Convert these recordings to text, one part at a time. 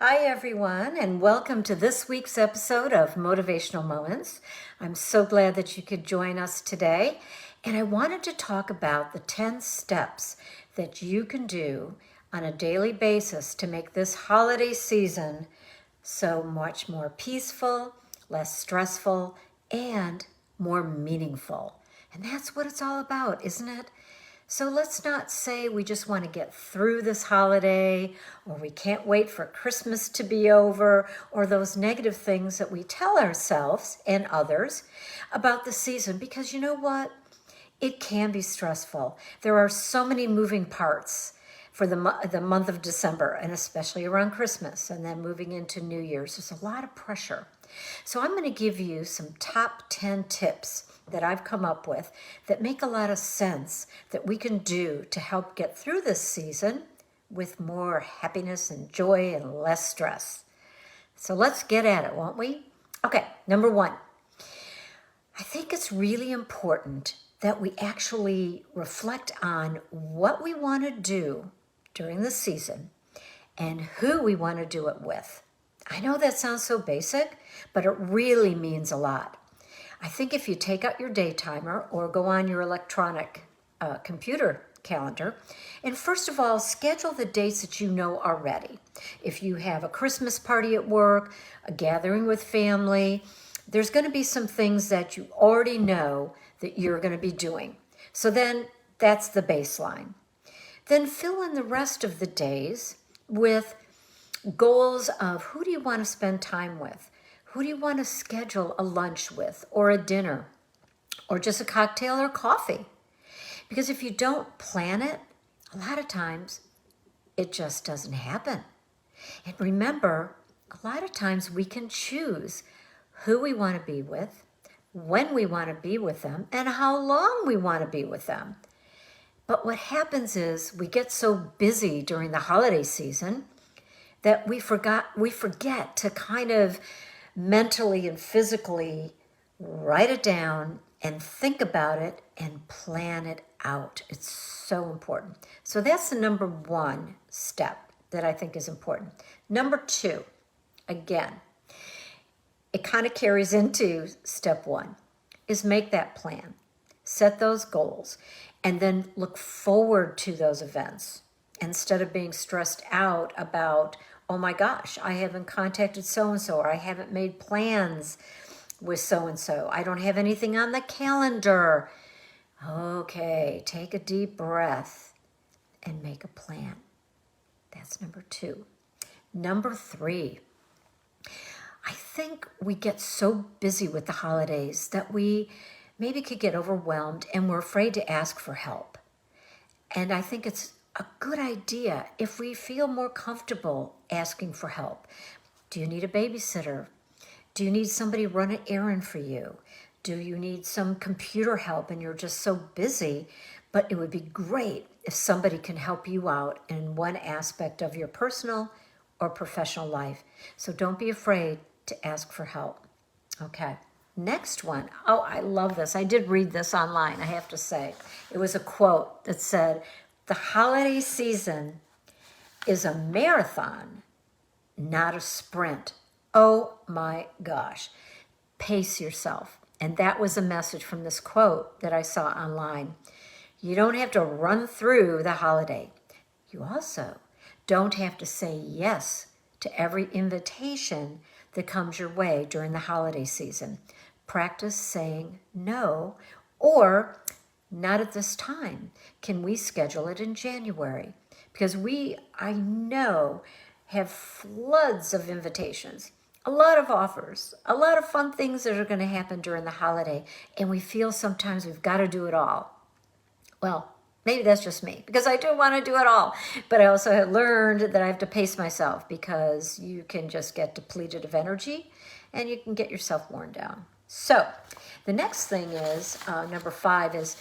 Hi, everyone, and welcome to this week's episode of Motivational Moments. I'm so glad that you could join us today. And I wanted to talk about the 10 steps that you can do on a daily basis to make this holiday season so much more peaceful, less stressful, and more meaningful. And that's what it's all about, isn't it? So let's not say we just want to get through this holiday, or we can't wait for Christmas to be over, or those negative things that we tell ourselves and others about the season, because you know what? It can be stressful. There are so many moving parts for the month of December, and especially around Christmas, and then moving into New Year's. There's a lot of pressure. So I'm going to give you some top 10 tips that I've come up with that make a lot of sense that we can do to help get through this season with more happiness and joy and less stress. So let's get at it, won't we? Okay, number one, I think it's really important that we actually reflect on what we want to do during the season and who we want to do it with. I know that sounds so basic, but it really means a lot. I think if you take out your day timer or go on your electronic computer calendar, and first of all, schedule the dates that you know already. If you have a Christmas party at work, a gathering with family, there's going to be some things that you already know that you're going to be doing. So then that's the baseline. Then fill in the rest of the days with goals of who do you want to spend time with? Who do you want to schedule a lunch with, or a dinner, or just a cocktail or coffee? Because if you don't plan it, a lot of times it just doesn't happen. And remember, a lot of times we can choose who we want to be with, when we want to be with them, and how long we want to be with them. But what happens is we get so busy during the holiday season that we forget to kind of mentally and physically write it down and think about it and plan it out. It's so important. So that's the number one step that I think is important. Number two, again, it kind of carries into step one, is make that plan. Set those goals and then look forward to those events instead of being stressed out about, oh my gosh, I haven't contacted so-and-so, or I haven't made plans with so-and-so. I don't have anything on the calendar. Okay, take a deep breath and make a plan. That's number two. Number three, I think we get so busy with the holidays that we maybe could get overwhelmed and we're afraid to ask for help. And I think it's a good idea if we feel more comfortable asking for help. Do you need a babysitter? Do you need somebody to run an errand for you? Do you need some computer help and you're just so busy? But it would be great if somebody can help you out in one aspect of your personal or professional life. So don't be afraid to ask for help. Okay. Next one. Oh, I love this. I did read this online, I have to say. It was a quote that said, "The holiday season is a marathon, not a sprint." Oh my gosh. Pace yourself. And that was a message from this quote that I saw online. You don't have to run through the holiday. You also don't have to say yes to every invitation that comes your way during the holiday season. Practice saying no, or not at this time. Can we schedule it in January? Because I know, have floods of invitations, a lot of offers, a lot of fun things that are going to happen during the holiday, and we feel sometimes we've got to do it all. Well, maybe that's just me, because I do want to do it all. But I also have learned that I have to pace myself, because you can just get depleted of energy and you can get yourself worn down. So the next thing is, number 5 is,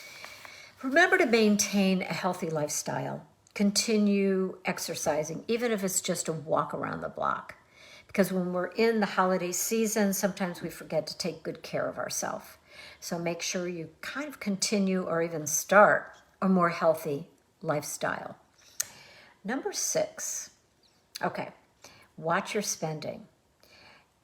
remember to maintain a healthy lifestyle. Continue exercising, even if it's just a walk around the block. Because when we're in the holiday season, sometimes we forget to take good care of ourselves. So make sure you kind of continue or even start a more healthy lifestyle. Number 6, okay, Watch your spending.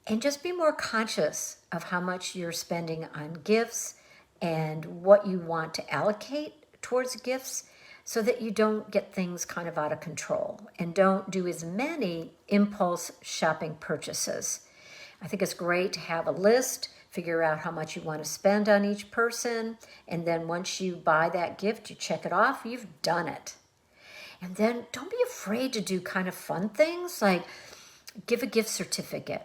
And just be more conscious of how much you're spending on gifts and what you want to allocate towards gifts so that you don't get things kind of out of control and don't do as many impulse shopping purchases. I think it's great to have a list, figure out how much you want to spend on each person, and then once you buy that gift, you check it off, you've done it. And then don't be afraid to do kind of fun things like give a gift certificate.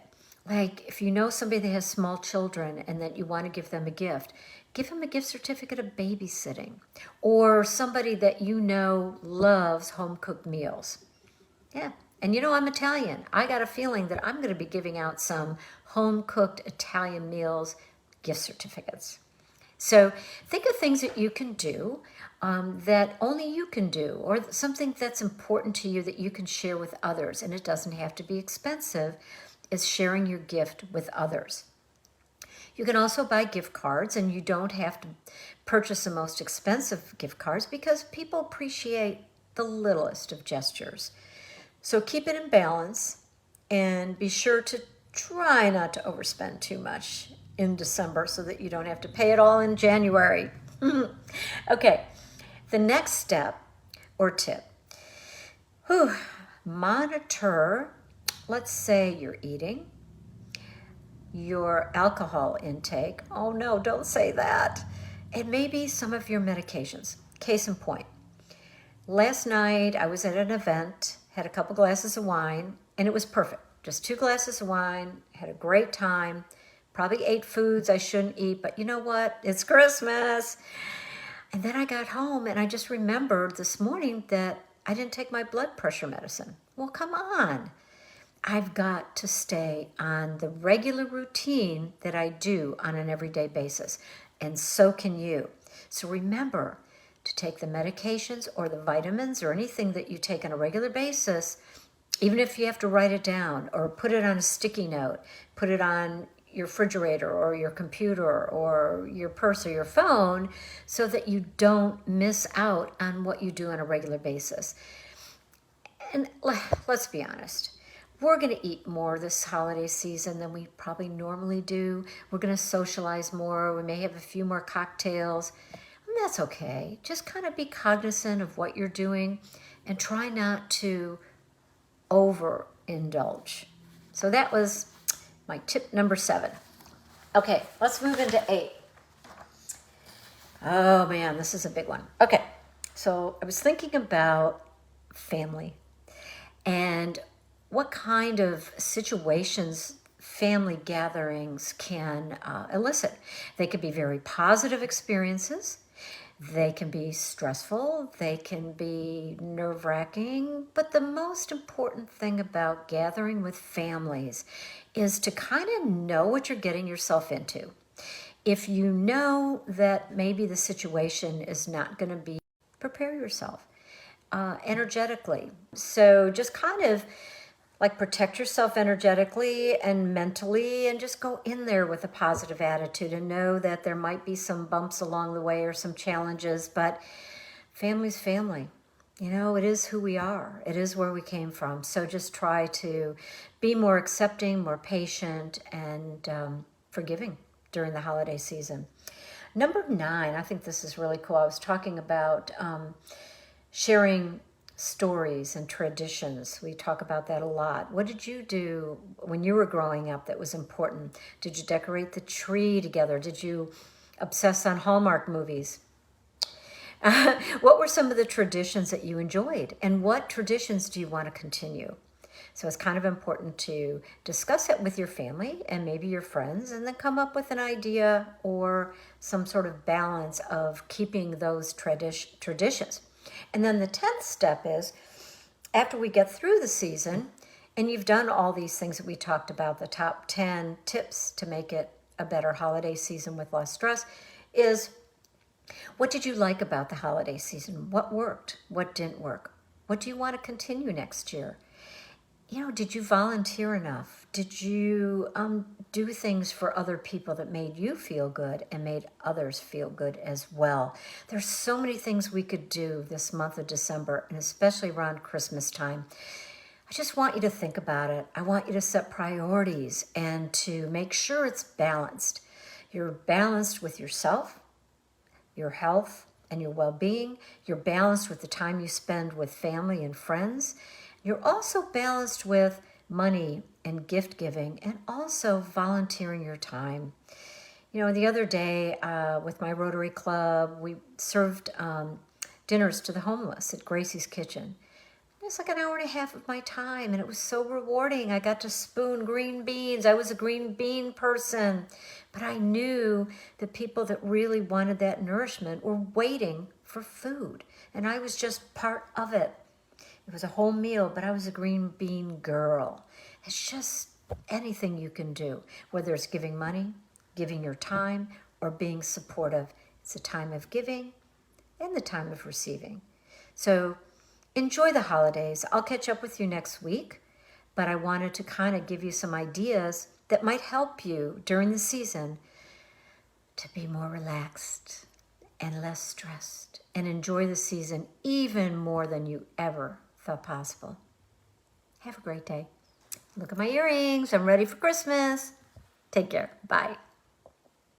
Like if you know somebody that has small children and that you want to give them a gift, give them a gift certificate of babysitting. Or somebody that you know loves home-cooked meals. Yeah, and I'm Italian. I got a feeling that I'm going to be giving out some home-cooked Italian meals gift certificates. So think of things that you can do that only you can do, or something that's important to you that you can share with others, and it doesn't have to be expensive, is sharing your gift with others. You can also buy gift cards, and you don't have to purchase the most expensive gift cards because people appreciate the littlest of gestures. So keep it in balance and be sure to try not to overspend too much in December so that you don't have to pay it all in January. Okay, the next step or tip, monitor, let's say you're eating, your alcohol intake. Oh no, don't say that. And maybe some of your medications. Case in point, last night I was at an event, had a couple glasses of wine, and it was perfect. Just 2 glasses of wine, had a great time, probably ate foods I shouldn't eat, but you know what? It's Christmas. And then I got home and I just remembered this morning that I didn't take my blood pressure medicine. Well, come on. I've got to stay on the regular routine that I do on an everyday basis. And so can you. So remember to take the medications or the vitamins or anything that you take on a regular basis, even if you have to write it down or put it on a sticky note, put it on your refrigerator or your computer or your purse or your phone so that you don't miss out on what you do on a regular basis. And let's be honest. We're going to eat more this holiday season than we probably normally do. We're going to socialize more. We may have a few more cocktails. And that's okay. Just kind of be cognizant of what you're doing and try not to overindulge. So that was my tip number 7. Okay, let's move into 8. Oh man, this is a big one. Okay, so I was thinking about family and what kind of situations family gatherings can elicit. They could be very positive experiences. They can be stressful. They can be nerve-wracking. But the most important thing about gathering with families is to kind of know what you're getting yourself into. If you know that maybe the situation is not going to be, prepare yourself energetically. So just kind of like protect yourself energetically and mentally and just go in there with a positive attitude and know that there might be some bumps along the way or some challenges, but family's family. It is who we are. It is where we came from. So just try to be more accepting, more patient, and forgiving during the holiday season. Number 9, I think this is really cool. I was talking about sharing stories and traditions. We talk about that a lot. What did you do when you were growing up that was important? Did you decorate the tree together? Did you obsess on Hallmark movies? What were some of the traditions that you enjoyed? And what traditions do you want to continue? So it's kind of important to discuss it with your family and maybe your friends and then come up with an idea or some sort of balance of keeping those traditions. And then the 10th step is, after we get through the season, and you've done all these things that we talked about, the top 10 tips to make it a better holiday season with less stress, is what did you like about the holiday season? What worked? What didn't work? What do you want to continue next year? Did you volunteer enough? Did you do things for other people that made you feel good and made others feel good as well? There's so many things we could do this month of December, and especially around Christmas time. I just want you to think about it. I want you to set priorities and to make sure it's balanced. You're balanced with yourself, your health, and your well-being. You're balanced with the time you spend with family and friends. You're also balanced with money and gift giving, and also volunteering your time. The other day with my Rotary Club, we served dinners to the homeless at Gracie's Kitchen. It was like an hour and a half of my time, and it was so rewarding. I got to spoon green beans. I was a green bean person. But I knew the people that really wanted that nourishment were waiting for food, and I was just part of it. It was a whole meal, but I was a green bean girl. It's just anything you can do, whether it's giving money, giving your time, or being supportive. It's a time of giving and the time of receiving. So enjoy the holidays. I'll catch up with you next week, but I wanted to kind of give you some ideas that might help you during the season to be more relaxed and less stressed and enjoy the season even more than you ever thought possible. Have a great day. Look at my earrings. I'm ready for Christmas. Take care. Bye.